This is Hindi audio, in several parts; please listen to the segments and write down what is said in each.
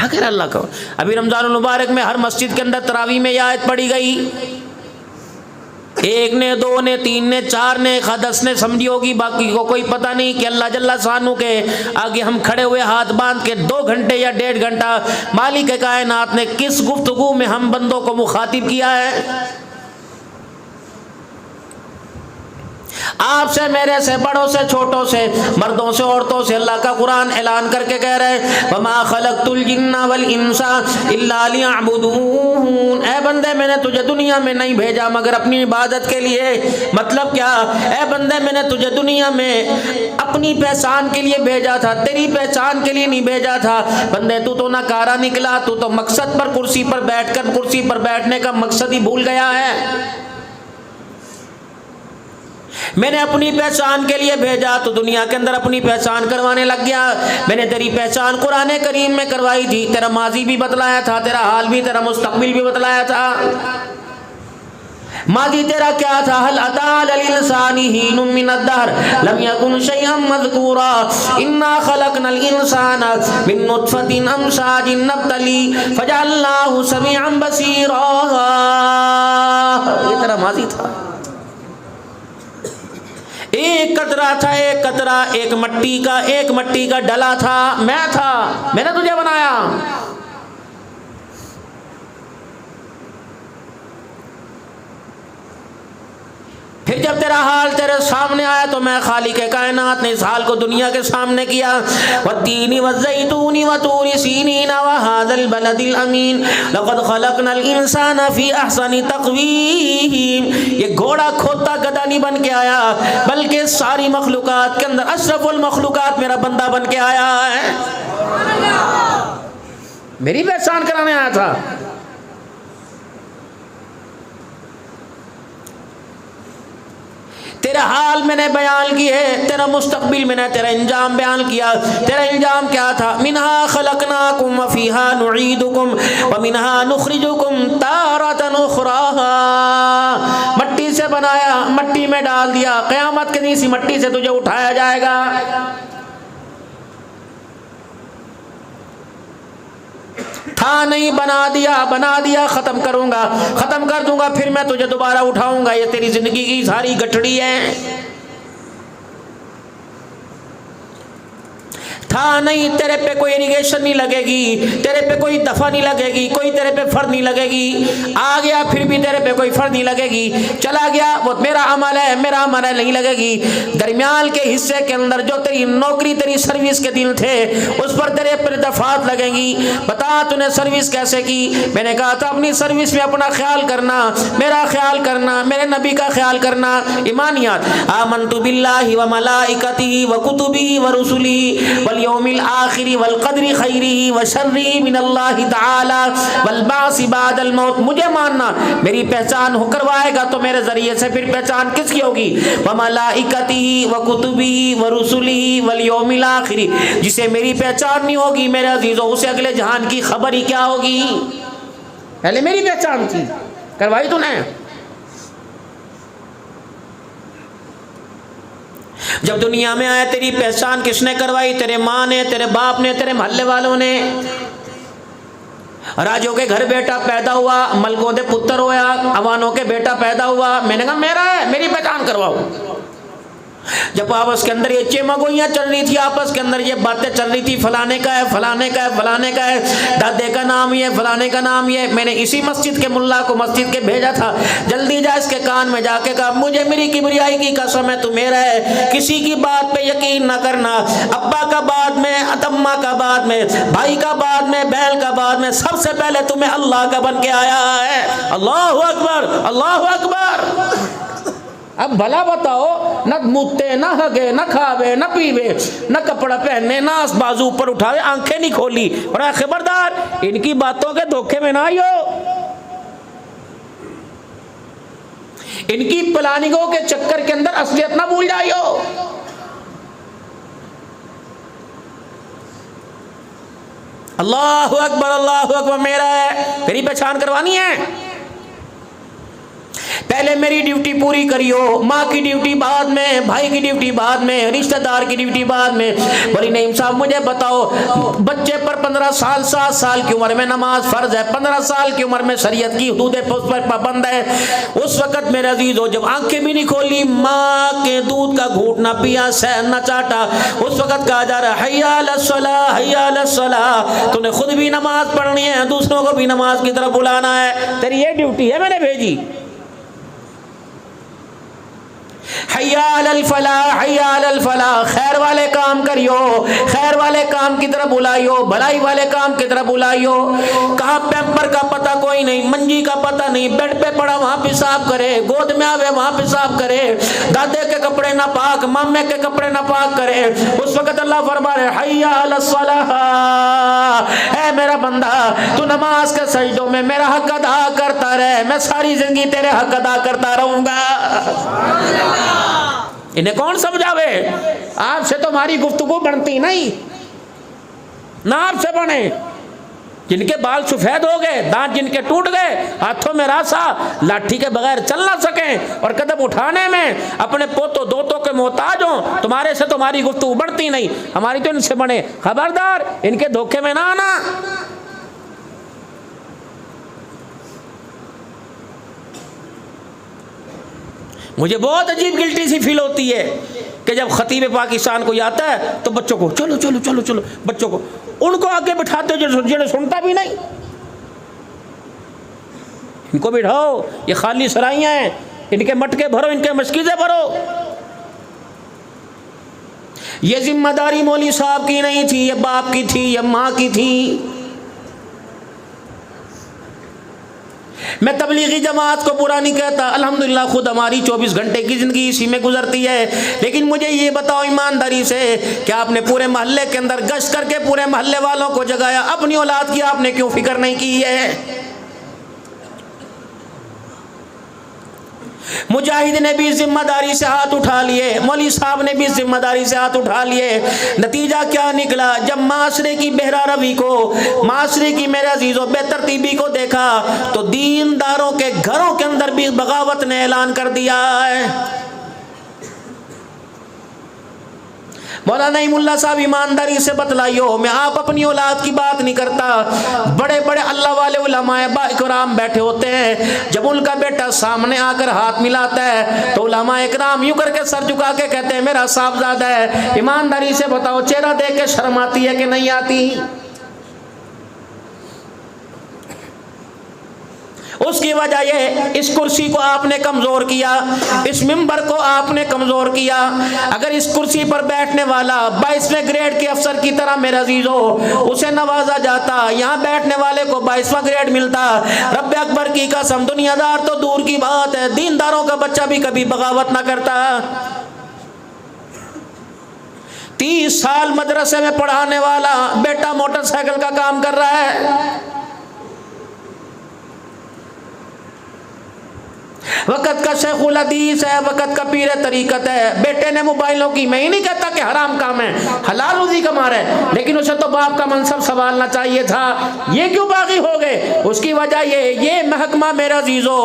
क्या कह रहा अल्लाह को। अभी रमज़ान मुबारक में हर मस्जिद के अंदर तरावी में यह आयत पढ़ी गई, एक ने, दो ने, तीन ने, चार ने, 10 ने समझी होगी, बाकी को कोई पता नहीं कि अल्लाह जल्ला शानू के आगे हम खड़े हुए हाथ बांध के 2 घंटे या 1.5 घंटा मालिक कायनात ने किस गुफ्तगू में हम बंदों को मुखातिब किया है। आपसे, मेरे से, बड़ों से, छोटों से, मर्दों से, औरतों से अल्लाह का कुरान ऐलान करके कह रहे हैं वमा खलक़तुल जिन्ना वल इंसा इल्ला लियअबुदून। ऐ बंदे मैंने तुझे दुनिया में नहीं भेजा मगर अपनी इबादत के लिए। मतलब क्या? ऐ बंदे मैंने तुझे दुनिया में अपनी पहचान के लिए भेजा था, तेरी पहचान के लिए नहीं भेजा था। बंदे तू तो नकारा निकला, तू तो मकसद पर, कुर्सी पर बैठकर कुर्सी पर बैठने का मकसद ही भूल गया है। मैंने अपनी पहचान के लिए भेजा तो दुनिया के अंदर अपनी पहचान करवाने लग गया। मैंने तेरी पहचान कुरान करीम में करवाई थी, तेरा माजी भी बतलाया था, तेरा हाल भी, तेरा मुस्तकबिल भी बतलाया था। माजी तेरा क्या था? हल अता लिल इंसानी हीनुम मिनद्दहर लम यकुन शैअन मज़कूरा इन्ना खलक़नल इंसाना मिन नुत्फ़तिन अमशाजिन नब्तली फजअलनाहु समीअन बसीरा। ये तेरा माजी था। एक कतरा था, एक कतरा, एक मट्टी का डला था, मैं था, मैंने तुझे बनाया। फिर जब तेरा हाल तेरे सामने आया तो मैं खालिक कायनात ने इस हाल को दुनिया के सामने किया। वत्तीनी वज़्ज़ैतूनी वतूरि सीनीन वहाज़ल बलदिल अमीन लक़द ख़लक़नल इंसाना फ़ी अहसनि तक़वीम। ये घोड़ा खोता गधा नहीं बन के आया, बल्कि सारी मखलूक़ात के अंदर अशरफुल मखलूक़ात मेरा बंदा बन के आया है। मेरी पहचान कराने आया था। तेरा हाल मैंने बयान किए, तेरा मुस्तकबिल मैंने, तेरा इंजाम बयान किया। तेरा इंजाम क्या था? मिनहा खलकनाकुम व फीहा नुईदुकुम व मिनहा नुखरिजुकुम तारतन उखरा। मट्टी से बनाया, मट्टी में डाल दिया, क़यामत के दिन इसी मट्टी से तुझे उठाया जाएगा। था नहीं, बना दिया, खत्म करूंगा, खत्म कर दूंगा, फिर मैं तुझे दोबारा उठाऊंगा। ये तेरी जिंदगी की सारी गठड़ी है। था नहीं, तेरे पे कोई इरिगेशन नहीं लगेगी, तेरे पे कोई दफा नहीं लगेगी, कोई तेरे पे फर्द नहीं लगेगी। आ गया फिर भी तेरे पे कोई फर्द नहीं लगेगी। चला गया वो मेरा अमल है, मेरा अमल है, नहीं लगेगी। दरमियान के हिस्से के अंदर जो तेरी नौकरी, तेरी सर्विस के दिन थे, उस पर तेरे पर दफात लगेंगी। बता तूने सर्विस कैसे की? मैंने कहा था अपनी सर्विस में अपना ख्याल करना, मेरा ख्याल करना, मेरे नबी का ख्याल करना। ईमानियात आमन्तु बिल्लाहि व मलाइकतिहि व कुतुबिहि व रुसुलिहि वल यौमिल आखिरी वल क़द्रि खैरिही व शर्रिही मिनल्लाहि तआला वल बाअसी बादल मौत। मुझे मानना, मेरी पहचान हो करवाएगा तो मेरे जरिए से फिर पहचान किसकी होगी? व मलाइकतिही व कुतुबिही व रुसुलिही वल यौमिल आखिरी। जिसे मेरी पहचान नहीं होगी मेरे अजीजों, उसे अगले जहान की खबर ही क्या होगी? पहले मेरी पहचान थी, करवाई तूने। जब दुनिया में आया तेरी पहचान किसने करवाई? तेरे माँ ने, तेरे बाप ने, तेरे मोहल्ले वालों ने। राजों के घर बेटा पैदा हुआ, मलकों दे पुत्र होया, अवानों के बेटा पैदा हुआ। मैंने कहा मेरा है, मेरी पहचान करवाओ। जब आपस के अंदर ये चेमगोइयाँ चल रही थी, आपस के अंदर ये बातें चल रही थी, फलाने का है, फलाने का है, फलाने का है, दादे का नाम ये, फलाने का नाम ये। मैंने इसी मस्जिद के मुल्ला को मस्जिद के भेजा था, जल्दी जा इसके कान में जाके कहा मुझे मेरी किबरियाई की कसम है तू मेरा है, किसी की बात पे यकीन ना करना। अब्बा का बाद में, अम्मा का बाद में, भाई का बाद में, बहन का बाद में, सबसे पहले तुम्हें अल्लाह का बन के आया है। अल्लाहु अकबर, अल्लाहु अकबर। अब भला बताओ, न मुत्ते, न हगे, न खावे, न पीवे, न कपड़ा पहने, न बाजू ऊपर उठावे, आंखें नहीं खोली। और खबरदार इनकी बातों के धोखे में ना आइयो, इनकी प्लानिंगों के चक्कर के अंदर असलियत ना भूल जाइयो। अल्लाहु अकबर, अल्लाहु अकबर। मेरा है, मेरी पहचान करवानी है। पहले मेरी ड्यूटी पूरी करियो, माँ की ड्यूटी बाद में, भाई की ड्यूटी बाद में, रिश्तेदार की ड्यूटी बाद में। बोली नहीं साहब मुझे बताओ, बच्चे पर 15 साल 7 साल की उम्र में नमाज फर्ज है, 15 साल की उम्र में शरीयत की हुदूद पर पाबंद है। उस वक्त मेरे अजीजों जब आंखें भी नहीं खोली, माँ के दूध का घूंट ना पिया, सहन ना चाटा, उस वक्त कहा जा रहा है हय्या अलस सलाह, हय्या अलस सलाह। तूने खुद भी नमाज पढ़नी है, दूसरों को भी नमाज की तरफ बुलाना है, तेरी ये ड्यूटी है, मैंने भेजी। हय्या अलल फलाह, हय्या अलल फलाह, खैर वाले काम करियो, खैर वाले काम की तरफ बुलाइयो, भलाई वाले काम की तरफ बुलाइयो। कहाँ पैम्पर का पता कोई नहीं, मंजी का पता नहीं, बेड पे पड़ा वहाँ पेशाब करे, गोद में आवे वहाँ पेशाब करे, दादे के कपड़े ना पाक, मामे के कपड़े ना पाक करे। उस वक्त अल्लाह फरमा रहे हय्या अलस सलाह, ऐ मेरा बंदा तू नमाज के सजदों में मेरा हक अदा करता रहे, मैं सारी जिंदगी तेरे हक अदा करता रहूंगा। इन्हें कौन समझावे? आपसे तो हमारी गुफ्तगू बनती नहीं ना, आपसे बने। जिनके बाल सफेद हो गए, दांत जिनके टूट गए, हाथों में रासा, लाठी के बगैर चल ना सके और कदम उठाने में अपने पोतों दोतों के मोहताज हो, तुम्हारे से तुम्हारी गुफ्तगू बढ़ती नहीं, हमारी तो इनसे बने। खबरदार इनके धोखे में ना आना। मुझे बहुत अजीब गिल्टी सी फील होती है कि जब खतीब पाकिस्तान कोई आता है तो बच्चों को चलो चलो चलो चलो, बच्चों को उनको आगे बिठाते जो सुनता भी नहीं, इनको बिठाओ, ये खाली सराइयाँ हैं, इनके मटके भरो, इनके मस्जिदें भरो। ये जिम्मेदारी मौली साहब की नहीं थी, ये बाप की थी, ये माँ की थी। मैं तबलीगी जमात को बुरा नहीं कहता, अल्हम्दुलिल्लाह खुद हमारी 24 घंटे की ज़िंदगी इसी में गुजरती है। लेकिन मुझे ये बताओ ईमानदारी से, क्या आपने पूरे मोहल्ले के अंदर गश्त करके पूरे मोहल्ले वालों को जगाया? अपनी औलाद की आपने क्यों फिक्र नहीं की है? मुजाहिद ने भी जिम्मेदारी से हाथ उठा लिए, मौली साहब ने भी जिम्मेदारी से हाथ उठा लिए। नतीजा क्या निकला? जब माशरे की बेहरा रवी को, माशरे की मेरे अजीजों बेतरतीबी को देखा तो दीनदारों के घरों के अंदर भी बगावत ने ऐलान कर दिया है। मौलाना नईमुल्लाह साहब ईमानदारी से बतलाइयो, मैं आप अपनी औलाद की बात नहीं करता, बड़े बड़े अल्लाह वाले उलमाए इकराम बैठे होते हैं, जब उनका बेटा सामने आकर हाथ मिलाता है तो उलमाए इकराम यूं करके सर झुका के कहते हैं मेरा साहबजादा है। ईमानदारी से बताओ चेहरा देख के शर्म आती है कि नहीं आती? उसकी वजह ये, इस कुर्सी को आपने कमजोर किया, इस मिंबर को आपने कमजोर किया। अगर इस कुर्सी पर बैठने वाला 22वें ग्रेड के अफसर की तरह मेरे अजीजों उसे नवाजा जाता, यहाँ बैठने वाले को 22वां ग्रेड मिलता, रब्बे अकबर की कसम दुनियादार तो दूर की बात है, दीनदारों का बच्चा भी कभी बगावत ना करता। 30 साल मदरसे में पढ़ाने वाला बेटा मोटरसाइकिल का काम कर रहा है, वक़्त का शेखुल हदीस है, वक़्त का पीर तरीकत है। बेटे ने मोबाइलों की, मैं ही नहीं कहता कि हराम काम है, हलाल रोजी कमा रहे, लेकिन उसे तो बाप का मनसब संभालना चाहिए था। ये क्यों बागी हो गए? उसकी वजह ये महकमा मेरा अजीजों,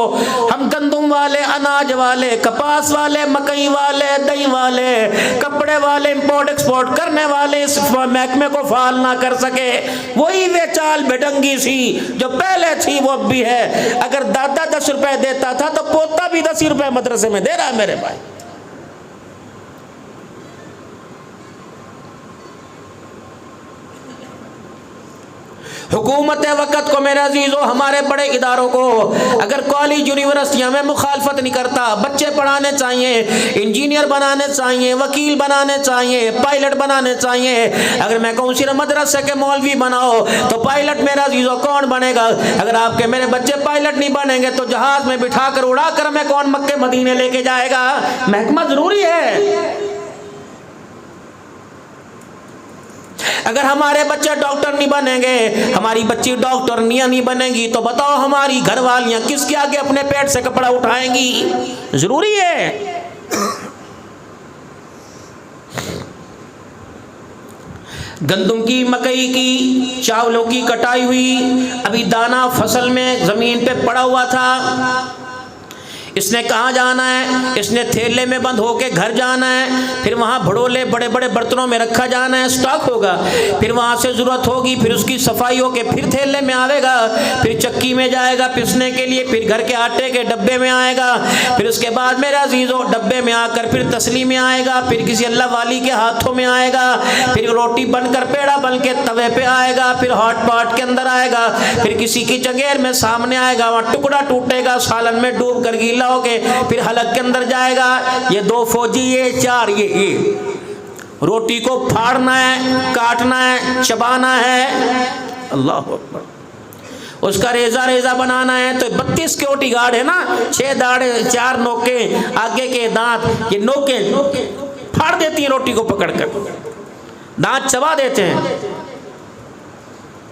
हम गंदुम वाले, अनाज वाले, कपास वाले, मकई वाले, दही वाले, कपड़े वाले, इम्पोर्ट एक्सपोर्ट करने वाले इस महकमे को फाल ना कर सके। वही वे चाल बेडंगी सी जो पहले थी वो अब भी है। अगर दादा 10 रुपए देता था तो पोता भी 10 रुपए मदरसे में दे रहा है मेरे भाई। हुकूमत वक़्त को मेरे अजीजों, हमारे बड़े इदारों को अगर कॉलेज यूनिवर्सिटियों में मुखालफत नहीं करता, बच्चे पढ़ाने चाहिए, इंजीनियर बनाने चाहिए, वकील बनाने चाहिए, पायलट बनाने चाहिए। अगर मैं कहूँ सिर्फ मदरसे के मौलवी बनाओ तो पायलट मेरे अजीजों कौन बनेगा? अगर आपके मेरे बच्चे पायलट नहीं बनेंगे तो जहाज में बिठा कर उड़ा कर मैं कौन मक्के मदीने लेके जाएगा? महकमा जरूरी है। अगर हमारे बच्चे डॉक्टर नहीं बनेंगे, हमारी बच्ची डॉक्टरनियां नहीं बनेगी, तो बताओ हमारी घरवालियां किसके आगे अपने पेट से कपड़ा उठाएंगी? जरूरी है। गंदम की, मकई की, चावलों की कटाई हुई, अभी दाना फसल में जमीन पे पड़ा हुआ था, इसने कहाँ जाना है? इसने थैले में बंद होके घर जाना है, फिर वहाँ भड़ोले बड़े बड़े बर्तनों में रखा जाना है, स्टॉक होगा, फिर वहाँ से ज़रूरत होगी, फिर उसकी सफाई होके फिर थैले में आवेगा, फिर चक्की में जाएगा पिसने के लिए, फिर घर के आटे के डब्बे में आएगा, फिर उसके बाद मेरे अजीज़ों डब्बे में आकर फिर तसली में आएगा, फिर किसी अल्लाह वाली के हाथों में आएगा, फिर रोटी बनकर पेड़ा बन के तवे पे आएगा, फिर हॉट पॉट के अंदर आएगा, फिर किसी की चंगेर में सामने आएगा, वहाँ टुकड़ा टूटेगा, सालन में डूब कर गीला होके फिर हलक के अंदर जाएगा। ये 2 फौजी, ये 4, ये रोटी को फाड़ना है, काटना है, चबाना है, अल्लाह अकबर। उसका रेजा रेजा बनाना है, तो 32 सिक्योरिटी गार्ड है ना, 6 दाढ़े, 4 नोके, आगे के दांत, ये नोके फाड़ देती है रोटी को पकड़कर, दांत चबा देते हैं।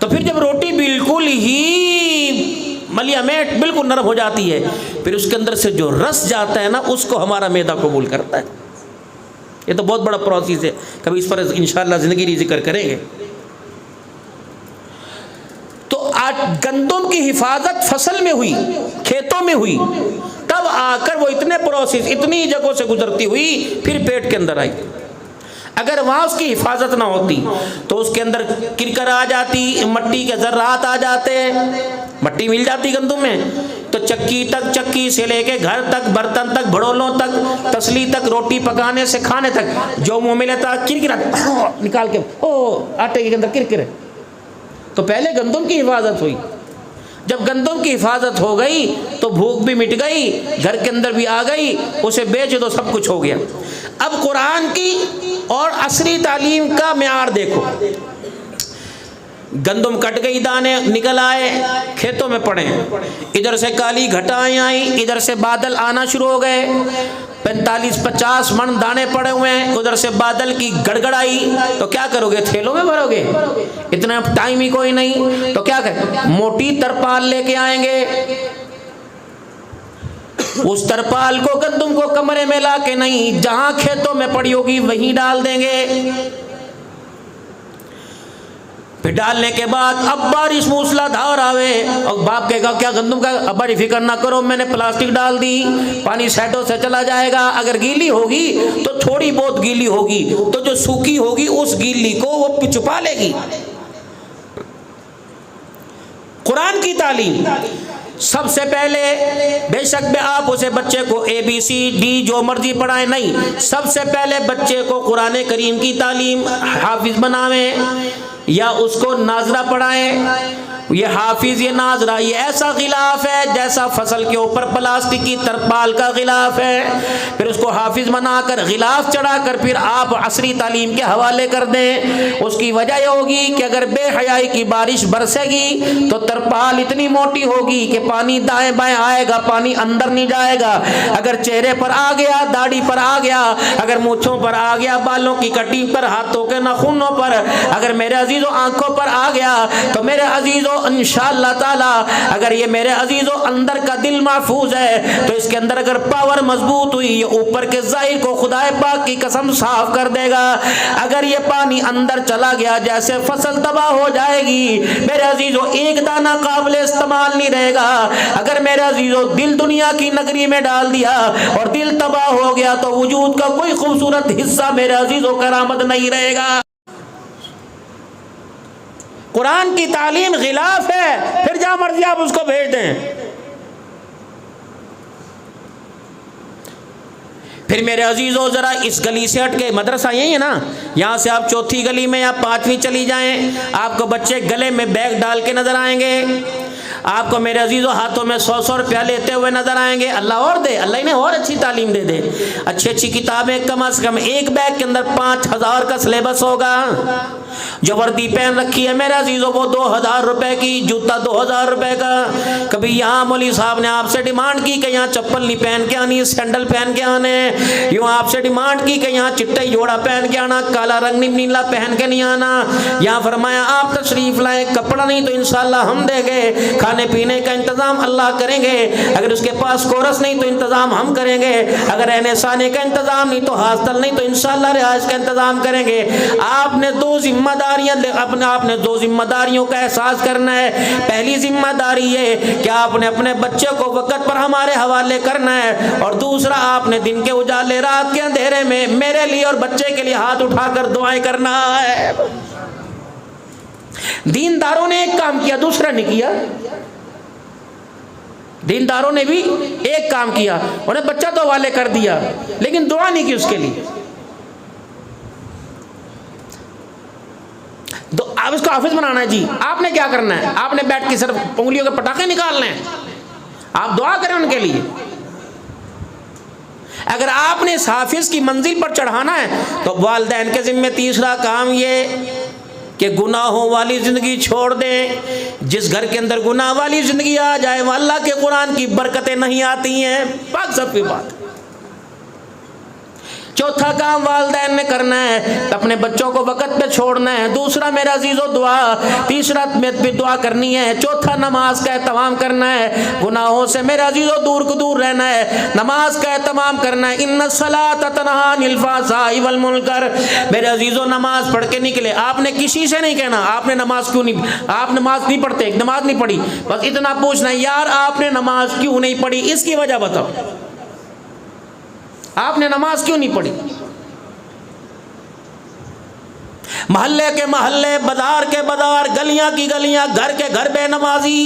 तो फिर जब रोटी बिल्कुल ही मलिया में बिल्कुल नरम हो जाती है, फिर उसके अंदर से जो रस जाता है ना, उसको हमारा मैदा कबूल करता है। ये तो बहुत बड़ा प्रोसेस है, कभी इस पर इंशाअल्लाह ज़िंदगी जिक्र करेंगे। तो आज गंदम की हिफाजत फसल में हुई, खेतों में हुई, तब आकर वो इतने प्रोसेस, इतनी जगहों से गुजरती हुई फिर पेट के अंदर आई। अगर वहाँ उसकी हिफाजत ना होती तो उसके अंदर किरकर आ जाती, मट्टी के ज़र्रात आ जाते, मट्टी मिल जाती गंदम में, तो चक्की तक, चक्की से लेके घर तक, बर्तन तक, भड़ोलों तक, तसली तक, रोटी पकाने से खाने तक, जो मुँह में लेता किरकिरा निकाल के आटे के अंदर किरकिरे। तो पहले गंदम की हिफाजत हुई। जब गंदम की हिफाजत हो गई तो भूख भी मिट गई, घर के अंदर भी आ गई, उसे बेच दो, सब कुछ हो गया। अब कुरान की और असरी तालीम का म्यार देखो। गंदम कट गई, दाने निकल आए, खेतों में पड़े, इधर से काली घटाएं आई, इधर से बादल आना शुरू हो गए, 45-50 मन दाने पड़े हुए हैं, उधर से बादल की गड़गड़ाई, तो क्या करोगे? थैलों में भरोगे? इतना टाइम ही कोई नहीं, तो क्या करें? मोटी तरपाल लेके आएंगे, उस तरपाल को गंदम को कमरे में ला के नहीं, जहां खेतों में पड़ी होगी वहीं डाल देंगे। फिर डालने के बाद अब बारिश मूसलाधार आवे और बाप कहेगा क्या गंदम का, अब बड़ी फिक्र ना करो, मैंने प्लास्टिक डाल दी, पानी साइडों से चला जाएगा। अगर गीली होगी तो थोड़ी बहुत गीली होगी, तो जो सूखी होगी उस गीली को वो छुपा लेगी। कुरान की तालीम सबसे पहले, बेशक में आप उसे बच्चे को ABCD जो मर्जी पढ़ाएं, नहीं, सबसे पहले बच्चे को कुरान करीम की तालीम हाफिज बनावें या उसको नाजरा पढ़ाएं। ये हाफिज, ये नाजरा, ये ऐसा गिलाफ है जैसा फसल के ऊपर प्लास्टिक की तरपाल का गिलाफ है। फिर उसको हाफिज बनाकर गिलाफ चढ़ाकर फिर आप असरी तालीम के हवाले कर दें। उसकी वजह यह होगी कि अगर बेहयाई की बारिश बरसेगी तो तरपाल इतनी मोटी होगी कि पानी दाएं बाएं आएगा, पानी अंदर नहीं जाएगा। अगर चेहरे पर आ गया, दाढ़ी पर आ गया, अगर मूंछों पर आ गया, बालों की कटिंग पर, हाथों के नाखूनों पर, अगर मेरे अजीजों आंखों पर आ गया, तो मेरे अजीजों इंशाअल्लाह ताला, अगर ये मेरे अजीजों अंदर का दिल महफूज है तो इसके अंदर अगर पावर मजबूत हुई, ये ऊपर के जाहिर को खुदाए पाक की कसम साफ कर देगा। अगर ये पानी अंदर चला गया, जैसे फसल तबाह हो जाएगी मेरे अजीजों, एक दाना काबिल इस्तेमाल नहीं रहेगा। अगर मेरे अजीजों दिल दुनिया की नगरी में डाल दिया और दिल तबाह हो गया तो वजूद का कोई खूबसूरत हिस्सा मेरे अजीजों करामत नहीं रहेगा। कुरान की तालीम गिलाफ है, फिर जहां मर्जी आप उसको भेज दें। फिर मेरे अजीजों जरा इस गली से हट के, मदरसा यही है ना, यहाँ से आप चौथी गली में या 5वीं चली जाएं, आपको बच्चे गले में बैग डाल के नजर आएंगे, आपको मेरे अजीजों हाथों में 100-100 रुपया लेते हुए नजर आएंगे। अल्लाह और दे, अल्लाह इन्हें और अच्छी तालीम दे दे, अच्छी अच्छी किताबें, कम से कम एक बैग के अंदर 5000 का सिलेबस होगा। जो वर्दी पहन रखी है मेरे अजीजों वो 2000 रुपए की, जूता 2000 रुपए का। कभी यहाँ मौलवी साहब ने आपसे डिमांड की कि यहाँ चप्पल नहीं पहन के आनी, सैंडल पहन के आने, यूँ आपसे डिमांड की कि यहाँ चिट्टा जोड़ा पहन के आना, काला रंग नीला पहन के नहीं आना। यहाँ फरमाया आप तशरीफ लाए, कपड़ा नहीं तो इंशाल्लाह हम देंगे, खाने पीने का इंतजाम अल्लाह करेंगे, अगर उसके पास कोरस नहीं तो इंतजाम हम करेंगे, अगर रहने सहने का इंतजाम नहीं तो हॉस्टल नहीं तो इंशाल्लाह रिहाइश का इंतजाम करेंगे। आपने 2 जिम्मा जिम्मेदारियां अपने आपने 2 जिम्मेदारियों का एहसास करना है। पहली जिम्मेदारी है कि आपने अपने बच्चे को वक़्त पर हमारे हवाले करना है, और दूसरा आपने दिन के उजाले रात के अंधेरे में मेरे लिए और बच्चे के लिए हाथ उठाकर दुआएं करना है। दीनदारों ने एक काम किया, दूसरा नहीं किया। दीनदारों ने भी एक काम किया, उन्हें बच्चा तो हवाले कर दिया लेकिन दुआ नहीं की उसके लिए। तो आप इसको हाफिज बनाना है जी, आपने क्या करना है? आपने बैठ के सिर्फ उंगलियों के पटाखे निकालने हैं? आप दुआ करें उनके लिए। अगर आपने इस हाफिज की मंजिल पर चढ़ाना है तो वालिदैन के जिम्मे तीसरा काम ये कि गुनाहों वाली ज़िंदगी छोड़ दें। जिस घर के अंदर गुनाह वाली ज़िंदगी आ जाए वह अल्लाह के कुरान की बरकतें नहीं आती हैं। पाक सब की बात। चौथा काम वालिदैन ने करना है, अपने बच्चों को वक़्त पे छोड़ना है। दूसरा मेरा अजीज़ो दुआ, तीसरा भी दुआ करनी है। चौथा नमाज का एहतमाम करना है। गुनाहों से मेरे अजीज़ो दूर रहना है, नमाज का एहतमाम करना है। इन्नस्सलात तनहा अनिल फ़हशाई वल मुनकर। मेरे अजीज़ो नमाज पढ़ के निकले। आपने किसी से नहीं कहना आपने नमाज क्यों नहीं, आप नमाज नहीं पढ़ते, नमाज नहीं पढ़ी, बस इतना पूछना है यार आपने नमाज क्यों नहीं पढ़ी, इसकी वजह बताओ, आपने नमाज क्यों नहीं पढ़ी। मोहल्ले के मोहल्ले, बाजार के बाजार, गलियां की गलियां, घर के घर बेनमाजी,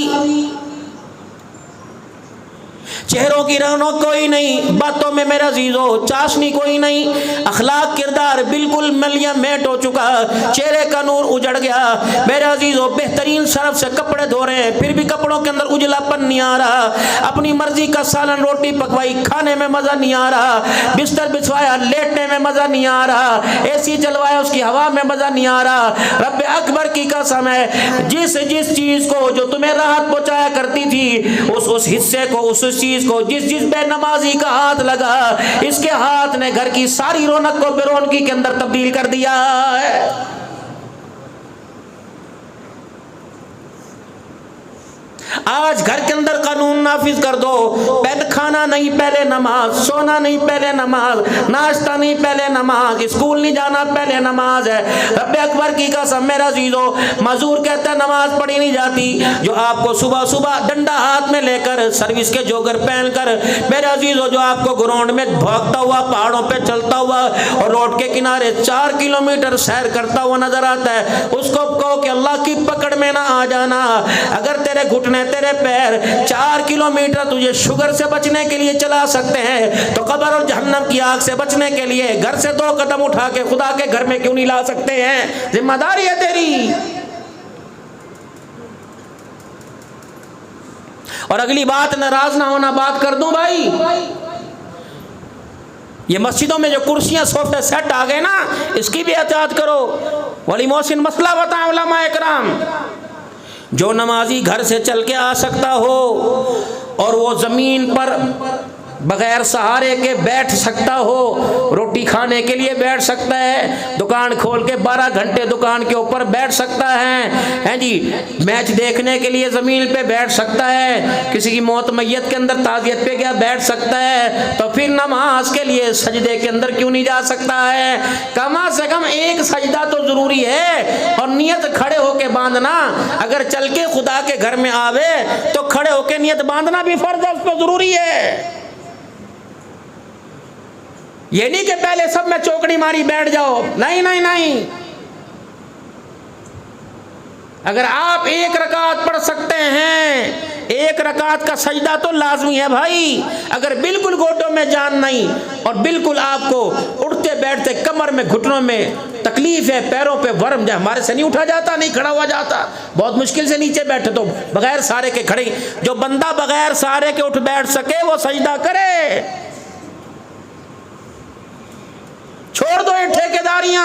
चेहरों की रौनक कोई नहीं, बातों में मेरा अजीज़ो चाशनी कोई नहीं, अखलाक किरदार बिल्कुल मलिया मेट हो चुका, चेहरे का नूर उजड़ गया। मेरे अजीज़ो बेहतरीन सरफ से कपड़े धो रहे हैं फिर भी कपड़ों के अंदर उजलापन नहीं आ रहा। अपनी मर्जी का सालन रोटी पकवाई, खाने में मज़ा नहीं आ रहा। बिस्तर बिछवाया, लेटने में मज़ा नहीं आ रहा। एसी चलवाया, उसकी हवा में मज़ा नहीं आ रहा। रब्बे अकबर की कसम है, जिस चीज़ को जो तुम्हें राहत पहुँचाया करती थी उस हिस्से को, उस चीज़ को जिस बेनमाजी का हाथ लगा, इसके हाथ ने घर की सारी रौनक को बेरौनकी के अंदर तब्दील कर दिया है। आज घर के अंदर कानून नाफिज कर दो, पहले खाना नहीं पहले नमाज, सोना नहीं पहले नमाज, नाश्ता नहीं पहले नमाज, स्कूल नहीं जाना पहले नमाज है। रब्बे अकबर की कसम मेरा अजीज़ो, मजदूर कहता है नमाज पढ़ी नहीं जाती, जो आपको सुबह सुबह डंडा हाथ में लेकर सर्विस के जोगर पहनकर मेरे अजीज़ो जो आपको ग्राउंड में भागता हुआ, पहाड़ों पे चलता हुआ और रोड के किनारे 4 किलोमीटर सैर करता हुआ नजर आता है, उसको कहो कि अल्लाह की पकड़ में ना आ जाना। अगर तेरे घुटने तेरे पैर 4 किलोमीटर तुझे शुगर से बचने के लिए चला सकते हैं तो कब्र और जहन्नम की आग से बचने के लिए घर से 2 कदम उठा के खुदा के घर में क्यों नहीं ला सकते हैं? जिम्मेदारी है तेरी। और अगली बात, नाराज ना होना, बात कर दूं भाई, ये मस्जिदों में जो कुर्सियां सोफे सेट आ गए ना, इसकी भी एहतियात करो। वली मोहसिन मसला बताएं उलमा इकराम, जो नमाजी घर से चल के आ सकता हो और वो ज़मीन पर बगैर सहारे के बैठ सकता हो, रोटी खाने के लिए बैठ सकता है, दुकान खोल के 12 घंटे दुकान के ऊपर बैठ सकता है जी, मैच देखने के लिए ज़मीन पे बैठ सकता है, किसी की मौत मैयत के अंदर ताज़ियत पे गया बैठ सकता है, तो फिर नमाज के लिए सजदे के अंदर क्यों नहीं जा सकता है? कम से कम एक सजदा तो ज़रूरी है। और नियत खड़े होके बांधना, अगर चल के खुदा के घर में आवे तो खड़े होके नियत बांधना भी फर्ज है, उस पर ज़रूरी है। ये नहीं कि पहले सब में चौकड़ी मारी बैठ जाओ, नहीं नहीं नहीं। अगर आप 1 रकात पढ़ सकते हैं, 1 रकात का सजदा तो लाजमी है भाई। अगर बिल्कुल गोडों में जान नहीं और बिल्कुल आपको उठते बैठते कमर में घुटनों में तकलीफ है, पैरों पे वर्म जाए, हमारे से नहीं उठा जाता, नहीं खड़ा हुआ जाता, बहुत मुश्किल से नीचे बैठे तो बगैर सहारे के खड़े। जो बंदा बगैर सहारे के उठ बैठ सके वो सजदा करे। छोड़ दो ये ठेकेदारियां।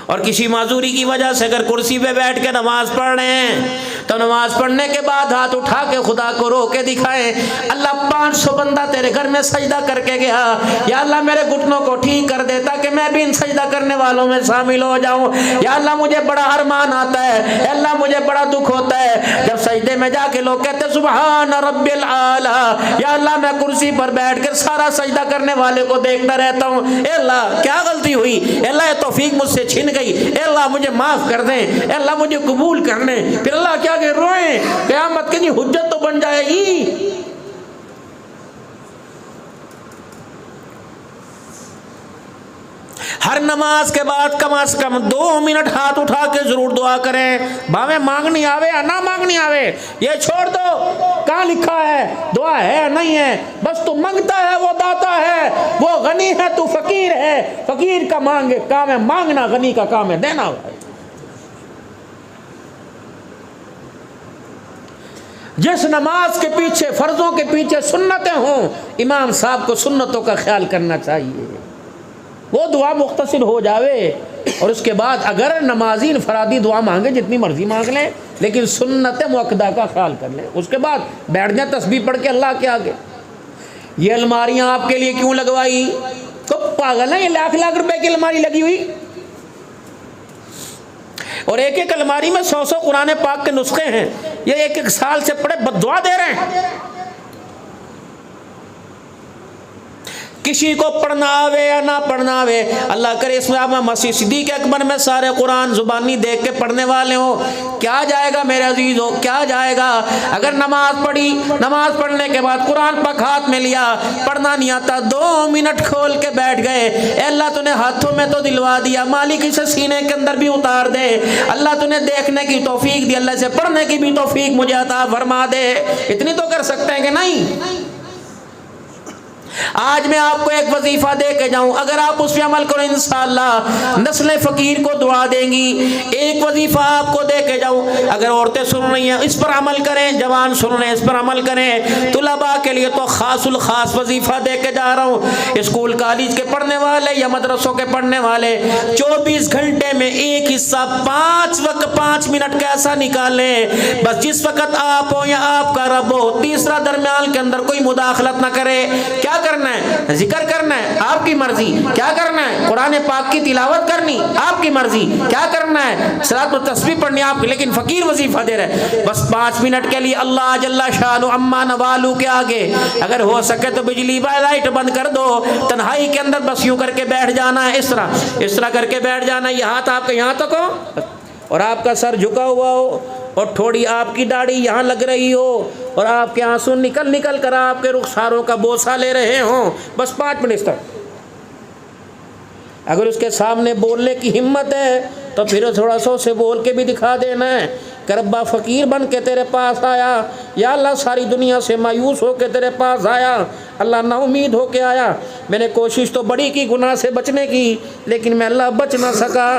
और किसी माजूरी की वजह से अगर कुर्सी पे बैठ के नमाज पढ़ रहे हैं तो नमाज पढ़ने के बाद हाथ उठा के खुदा को रो के दिखाएं, अल्लाह 500 बंदा तेरे घर में सजदा करके गया, या अल्लाह मेरे घुटनों को ठीक कर दे ताकि मैं भी इन सजदा करने वालों में शामिल हो जाऊं। या अल्लाह मुझे बड़ा अरमान आता है, अल्लाह मुझे बड़ा दुख होता है जब सजदे में जाके लोग कहते सुभान रब्बिल आला। या अल्लाह मैं कुर्सी पर बैठ कर सारा सजदा करने वाले को देखता रहता हूँ, अल्लाह क्या गलती हुई, अल्लाह तौफीक मुझसे छिन गई, अल्लाह मुझे माफ कर दें, अल्लाह मुझे कबूल कर लें। फिर अल्लाह क्या कह रोए, क़यामत की हुज्जत तो बन जाएगी। हर नमाज के बाद कम से कम 2 मिनट हाथ उठा के जरूर दुआ करें, भावे मांगनी आवे या ना मांगनी आवे, ये छोड़ दो कहाँ लिखा है दुआ है नहीं है, बस तू मांगता है वो दाता है, वो गनी है तू फकीर है, फकीर का मांग काम है मांगना, गनी का काम है देना। जिस नमाज के पीछे फर्जों के पीछे सुन्नतें हों, इमाम साहब को सुन्नतों का ख्याल करना चाहिए, वो दुआ मुख्तसिर हो जावे। और उसके बाद अगर नमाजी इनफरादी दुआ मांगे जितनी मर्जी मांग लें, लेकिन सुन्नत मुअक्कदा का ख्याल कर लें। उसके बाद बैठ जाए तस्बीह पढ़ के अल्लाह के आगे। ये अलमारियां आपके लिए क्यों लगवाई, तो पागल है, ये लाख लाख रुपए की अलमारी लगी हुई, और एक एक अलमारी में 100 कुरान पाक के नुस्खे हैं, ये एक एक साल से पढ़े बद्दुआ दे रहे हैं। किसी को पढ़ना आवे या ना पढ़ना आवे, अल्लाह करे इसमें मसीह सिद्दीक़ अकबर में सारे कुरान जुबानी देख के पढ़ने वाले हो, क्या जाएगा मेरे अजीज हो, क्या जाएगा। अगर नमाज पढ़ी, नमाज पढ़ने के बाद कुरान पाक हाथ में लिया, पढ़ना नहीं आता, 2 मिनट खोल के बैठ गए, अल्लाह तूने हाथों में तो दिलवा दिया, मालिक इसे सीने के अंदर भी उतार दे, अल्लाह तूने देखने की तौफीक दी, अल्लाह से पढ़ने की भी तौफीक मुझे अता फरमा दे। इतनी तो कर सकते हैं कि नहीं। आज मैं आपको एक वजीफा दे के जाऊं, अगर आप उस पर अमल करो इंशाअल्लाह नस्ल फकीर को दुआ देंगी। एक वजीफा आपको दे के जाऊं, अगर औरतें सुन रही हैं इस पर अमल करें, जवान सुन रहे हैं इस पर अमल करें। तुलबा के लिए तो खासुल खास वजीफा दे के जा रहा हूं। स्कूल कॉलेज के पढ़ने वाले या मदरसों के पढ़ने वाले 24 घंटे में एक हिस्सा 5 वक्त 5 मिनट का ऐसा निकालें, बस जिस वक्त आप हो या आपका रब हो, तीसरा दरमियान के अंदर कोई मुदाखलत ना करे। क्या करना है, जिक्र करना है, आपकी मर्जी। क्या करना है, कुरान पाक की तिलावत करनी, आपकी मर्जी। क्या करना है, सलात और तस्बीह पढ़नी आपकी, लेकिन फकीर वजीफा दे रहे बस 5 मिनट के लिए अल्लाह जल्ला शानु अम्मा नवालू के आगे। अगर हो सके तो बिजली लाइट बंद कर दो, तन्हाई के अंदर बस यूं करके बैठ जाना है, इस तरह करके बैठ जाना है। ये हाथ आपके यहाँ तक हो और आपका सर झुका हुआ हो और थोड़ी आपकी दाढ़ी यहाँ लग रही हो और आपके आंसू निकल निकल कर आपके रुखसारों का बोसा ले रहे हों, बस 5 मिनट तक। अगर उसके सामने बोलने की हिम्मत है तो फिर थोड़ा सा से बोल के भी दिखा देना है कि रब्बा फ़कीर बन के तेरे पास आया, या अल्लाह सारी दुनिया से मायूस हो के तेरे पास आया, अल्लाह ना उम्मीद हो के आया, मैंने कोशिश तो बड़ी की गुनाह से बचने की, लेकिन मैं अल्लाह बच ना सका।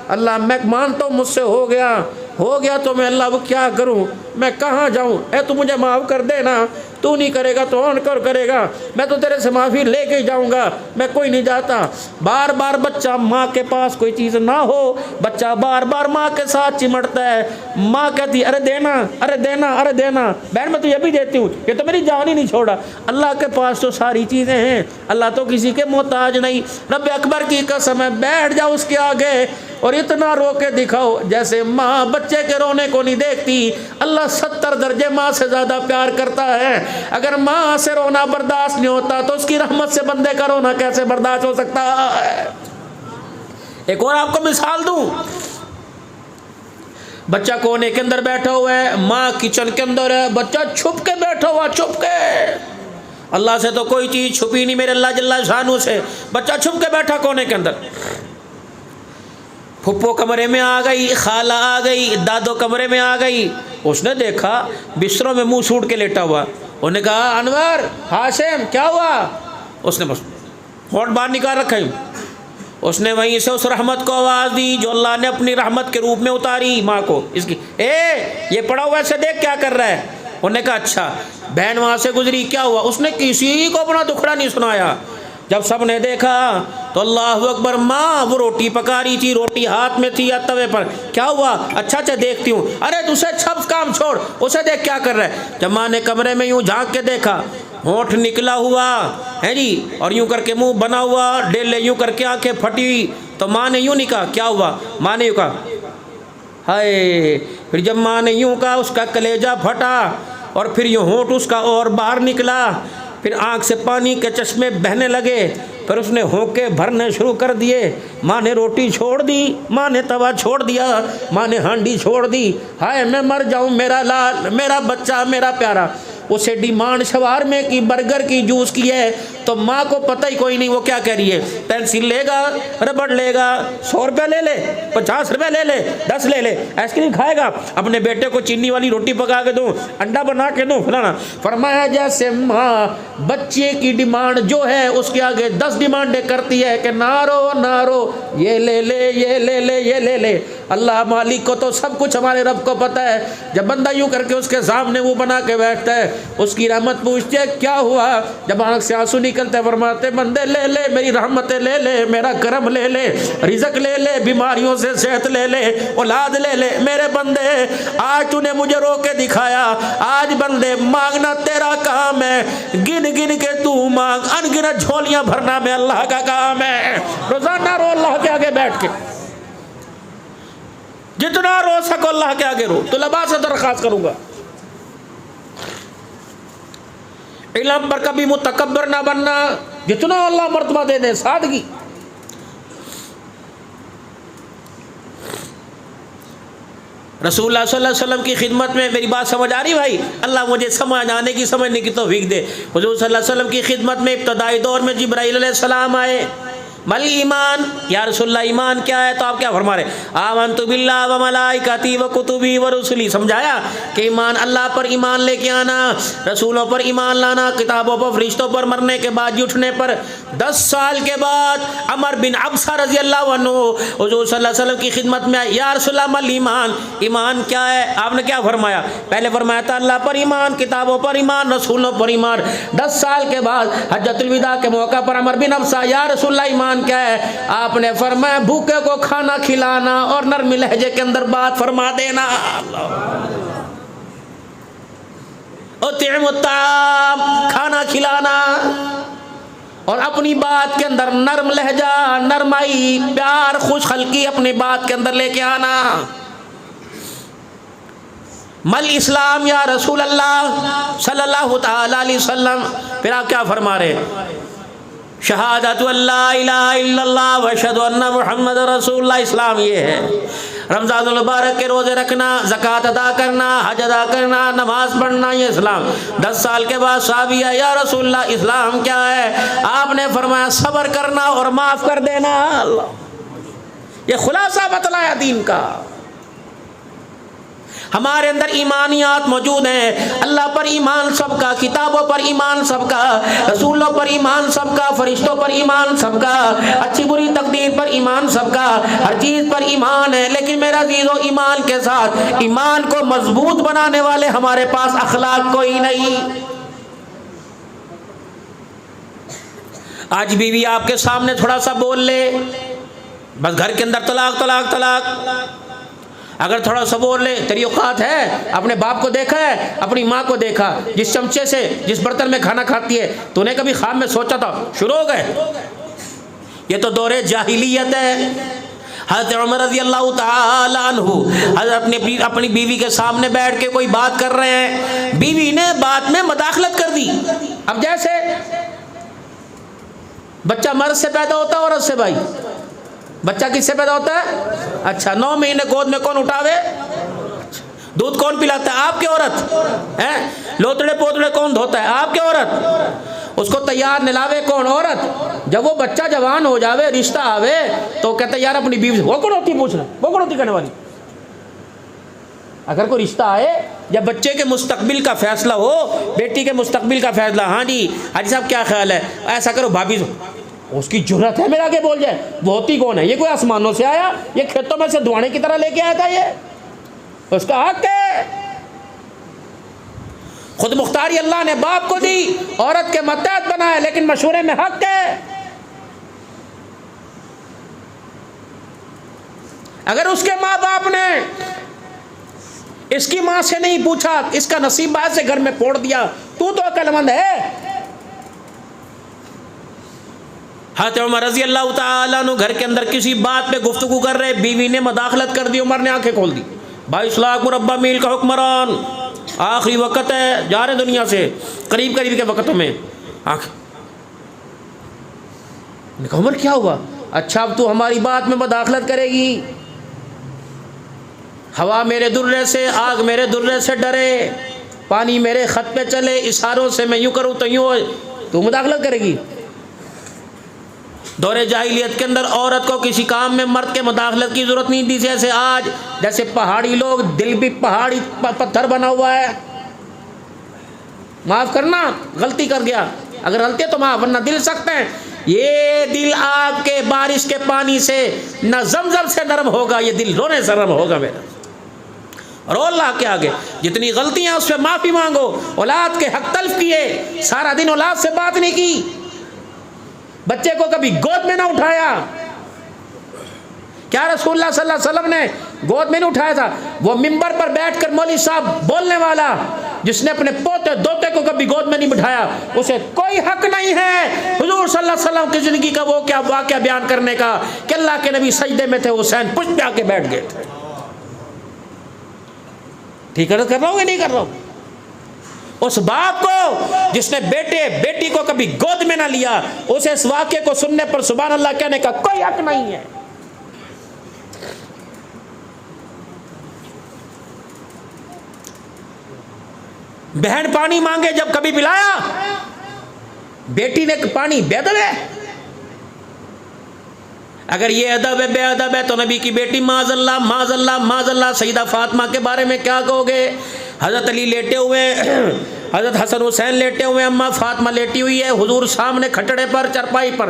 अल्लाह मैं मानता हूँ मुझसे हो गया तो मैं अल्लाह वो क्या करूँ, मैं कहाँ जाऊँ, तू मुझे माफ़ कर देना, तू नहीं करेगा तो कौन करेगा, मैं तो तेरे से माफ़ी लेके ही जाऊँगा, मैं कोई नहीं जाता। बार बार बच्चा माँ के पास कोई चीज़ ना हो, बच्चा बार बार माँ के साथ चिमटता है, माँ कहती अरे देना अरे देना अरे देना, बहन मैं तुझे भी देती हूँ, ये तो मेरी जान ही नहीं छोड़ा। अल्लाह के पास तो सारी चीज़ें हैं, अल्लाह तो किसी के मोहताज नहीं। रब अकबर की कसम है, बैठ जाओ उसके आगे और इतना रो के दिखाओ जैसे माँ बच्चे के रोने को नहीं देखती। अल्लाह 70 दर्जे माँ से ज़्यादा प्यार करता है। अगर माँ से रोना बर्दाश्त नहीं होता तो उसकी रहमत से बंदे का रोना कैसे बर्दाश्त हो सकता है। एक और आपको मिसाल दूं, बच्चा कोने के अंदर बैठा हुआ है, माँ किचन के अंदर है, बच्चा छुप के बैठा हुआ, छुप के, अल्लाह से तो कोई चीज़ छुपी नहीं, मेरे अल्लाह जल्ला शानू से, बच्चा छुप के बैठा कोने के अंदर। फुप्पो कमरे में आ गई, खाला आ गई, दादो कमरे में आ गई, उसने देखा बिस्तरों में मुंह सूट के लेटा हुआ, उन्होंने कहा अनवर हाशिम क्या हुआ, उसने बस होठ बाहर निकाल रखा ही। उसने वहीं से उस रहमत को आवाज़ दी जो अल्लाह ने अपनी रहमत के रूप में उतारी माँ को, इसकी ये पड़ा हुआ ऐसे देख क्या कर रहा है। उन्होंने कहा अच्छा। बहन वहाँ से गुजरी, क्या हुआ, उसने किसी को अपना दुखड़ा नहीं सुनाया, जब सब ने देखा तो अल्लाह अकबर, माँ वो रोटी पका रही थी, रोटी हाथ में थी या तवे पर। क्या हुआ? अच्छा अच्छा देखती हूँ। अरे तुझसे सब काम छोड़, उसे देख क्या कर रहा है। जब माँ ने कमरे में यूँ झांक के देखा, होंठ निकला हुआ है जी, और यूँ करके मुंह बना हुआ, डेले यूँ करके आंखें फटी। तो माँ ने यूँ नहीं कहा क्या हुआ, माँ ने यूँ कहा हाय। फिर जब माँ ने यूँ कहा उसका कलेजा फटा, और फिर यूँ होंठ उसका और बाहर निकला, फिर आँख से पानी के चश्मे बहने लगे, फिर उसने होंके भरने शुरू कर दिए। माँ ने रोटी छोड़ दी, माँ ने तवा छोड़ दिया, माँ ने हांडी छोड़ दी। हाय मैं मर जाऊँ मेरा लाल, मेरा बच्चा, मेरा प्यारा। उसे डिमांड शवार में की, बर्गर की, जूस की है, तो माँ को पता ही कोई नहीं वो क्या कह रही है। पेंसिल लेगा, रबड़ लेगा, 100 रुपये ले ले, 50 रुपये ले ले, 10 ले ले। आइसक्रीम खाएगा, अपने बेटे को चीनी वाली रोटी पका के दूँ, अंडा बना के दूँ, फलाना। फरमाया जैसे माँ बच्चे की डिमांड जो है उसके आगे 10 डिमांडें करती है कि ना रो, ये ले ले, ये ले ले, ये ले ले। अल्लाह मालिक को तो सब कुछ, हमारे रब को पता है। जब बंदा यूँ करके उसके सामने वो बना के बैठता है, उसकी रहमत पूछते है क्या हुआ, जब आंख से आंसू निकलते फरमाते बंदे ले ले, मेरी रहमतें ले ले, मेरा करम ले ले, रिज़्क ले ले, बीमारियों से सेहत ले ले, औलाद ले ले। मेरे बंदे आज तूने मुझे रो के दिखाया, आज बंदे मांगना तेरा काम है, गिन गिन के तू मांग, अनगिनत झोलियां भरना में अल्लाह का काम है। रोजाना रो अल्लाह के आगे बैठ के, जितना रो सको अल्लाह के आगे रो। तो लबा से दरख्वास्त करूंगा, इल्म पर कभी मुतकब्बर ना बनना, जितना अल्लाह मर्तबा दे दे, सादगी। रसूलुल्लाह सल्लल्लाहु अलैहि वसल्लम की खिदमत में, मेरी बात समझ आ रही भाई? अल्लाह मुझे समझ आने की, समझने की तौफीक दे। हुजूर सल्लल्लाहु अलैहि वसल्लम की खिदमत में इब्तदाई दौर में जिब्राइल अलैहिस्सलाम आए। मल ईमान, या रसूलल्लाह ईमान क्या है? तो आप क्या फरमा रहे? आमन्तु बिल्लाहि व मलाइकतिही व कुतुबिही व रुसुली। समझाया कि ईमान अल्लाह पर ईमान लेके आना, रसूलों पर ईमान लाना, किताबों पर, फरिश्तों पर, मरने के बाद उठने पर। 10 साल के बाद अमर बिन अबसा रजी अल्लाह अन्हु हुजूर सल्लल्लाहु अलैहि वसल्लम की खिदमत में आए। या रसूलल्लाह मल ईमान, ईमान क्या है? आपने क्या फरमाया? पहले फरमाया था अल्लाह पर ईमान, किताबों पर ईमान, रसूलों पर ईमान। 10 साल के बाद हज्जतुल विदा के मौका पर अमर बिन अबसा, या रसूलल्लाह ईमान क्या है? आपने फरमाया भूखे को खाना खिलाना और नरम लहजे के अंदर बात फरमा देना। उतिमुत्ताम, खाना खिलाना, और अपनी बात के अंदर नरम लहजा, नरमाई, प्यार, खुश खल्की अपनी बात के अंदर लेके आना। मल इस्लाम या रसूल अल्लाह सल्लल्लाहु तआला अलैहि वसल्लम। फिर आप क्या फरमा रहे? शहादतु अल्ला इलाहा इल्लल्लाह व अशहदु अन्ना मुहम्मद रसूलुल्लाह। इस्लाम ये है, रमज़ानुल मुबारक के रोज़े रखना, ज़कात अदा करना, हज अदा करना, नमाज पढ़ना, ये इस्लाम। 10 साल के बाद साहबी आया, या रसूलल्लाह इस्लाम क्या है? आपने फरमाया सब्र करना और माफ़ कर देना। अल्लाह, ये खुलासा बतलाया दीन का। हमारे अंदर ईमानियात मौजूद हैं। अल्लाह पर ईमान सबका, किताबों पर ईमान सबका, रसूलों पर ईमान सबका, फरिश्तों पर ईमान सबका, अच्छी बुरी तकदीर पर ईमान सबका, हर चीज़ पर ईमान है। लेकिन मेरा अज़ीज़ों, ईमान के साथ ईमान को मजबूत बनाने वाले हमारे पास अखलाक कोई नहीं। आज बीवी आपके सामने थोड़ा सा बोल ले, बस घर के अंदर तलाक तलाक तलाक। अगर थोड़ा सा बोल ले, तेरी औकात है? अपने बाप को देखा है, अपनी माँ को देखा, जिस चमचे से, जिस बर्तन में खाना खाती है, तूने कभी ख्वाब में सोचा था? शुरू हो गए। ये तो दौरे जाहिलियत है। हज़रत उमर रज़ी अल्लाह तआला अन्हु अपनी बीवी के सामने बैठ के कोई बात कर रहे हैं, बीवी ने बात में मदाखलत कर दी। अब जैसे बच्चा मर्द से पैदा होता है, औरत से? भाई बच्चा किससे पैदा होता है? अच्छा, 9 महीने गोद में कौन उठावे? दूध कौन पिलाता है? आपके औरत हैं। लोतड़े पोतड़े कौन धोता है? आपके औरत। उसको तैयार निलावे कौन? औरत। जब वो बच्चा जवान हो जावे, रिश्ता आवे, तो कहते यार अपनी बीवी से, वो कौन होती पूछना, वो कौन होती करने वाली? अगर कोई रिश्ता आए, जब बच्चे के मुस्तकबिल का फैसला हो, बेटी के मुस्तकबिल का फैसला, हाँ जी हाजी साहब क्या ख्याल है, ऐसा करो भाभी, उसकी जुर्रत है मेरे आगे बोल जाए? वो होती कौन है? ये कोई आसमानों से आया? ये खेतों में से दुआने की तरह लेके आया था? ये उसका हक है। खुद मुख्तारी अल्लाह ने बाप को दी, औरत के मतहत बनाया, लेकिन मशवरे में हक है। अगर उसके माँ बाप ने इसकी माँ से नहीं पूछा, इसका नसीब बाहर से घर में फोड़ दिया, तू तो अक्लमंद है। हज़रत उमर रज़ी अल्लाह ताला अन्हु घर के अंदर किसी बात पे गुफ्तगू कर रहे, बीवी ने मदाखलत कर दी, उमर ने आंखें खोल दी। 22 लाख मुरब्बा मील का हुक्मरान, आखिरी वक्त है, जा रहे दुनिया से, करीब करीब के वक़्तों में। आंखें, उमर क्या हुआ? अच्छा अब तू हमारी बात में मदाखलत करेगी? हवा मेरे दुर्रे से, आग मेरे दुर्रे से डरे, पानी मेरे ख़त पे चले, इशारों से मैं यूँ करूँ तो यूँ, तू मदाखलत करेगी? दौरे जाहिलियत के अंदर औरत को किसी काम में मर्द के मदाखलत की ज़रूरत नहीं थी। जैसे आज, जैसे पहाड़ी लोग, दिल भी पहाड़ी पत्थर बना हुआ है, माफ़ करना गलती कर गया, अगर गलती है तो माफ़, वरना दिल सख्त है। ये दिल आपके बारिश के पानी से न ज़मज़म से नरम होगा, ये दिल रोने से नरम होगा मेरा। और अल्लाह के आगे जितनी गलतियाँ उस पर माफ़ी मांगो। औलाद के हक तल्फ किए, सारा दिन औलाद से बात नहीं की, बच्चे को कभी गोद में ना उठाया। क्या रसूलुल्लाह सल्लल्लाहु अलैहि वसल्लम ने गोद में नहीं उठाया था? वो मिंबर पर बैठकर मौलवी साहब बोलने वाला, जिसने अपने पोते दोते को कभी गोद में नहीं बिठाया, उसे कोई हक नहीं है हुजूर सल्लल्लाहु अलैहि वसल्लम की जिंदगी का वो क्या वाक़या बयान करने का कि अल्लाह के नबी सजदे में थे, हुसैन पुष्प पे आके बैठ गए थे। ठीक है, कर रहा हूँ या नहीं कर रहा हूँ? उस बाप को जिसने बेटे बेटी को कभी गोद में ना लिया, उसे इस वाक्य को सुनने पर सुभान अल्लाह कहने का कोई हक नहीं है। बहन पानी मांगे जब कभी पिलाया? बेटी ने पानी बेअदब है? अगर ये अदब है बेअदब है तो नबी की बेटी माज़ल्लाह माज़ल्लाह माज़ल्लाह सईदा फातिमा के बारे में क्या कहोगे? हज़रत अली लेटे हुए, हज़रत हसन हुसैन लेटे हुए, अम्मा फातिमा लेटी हुई है, हुजूर सामने खटड़े पर, चरपाई पर।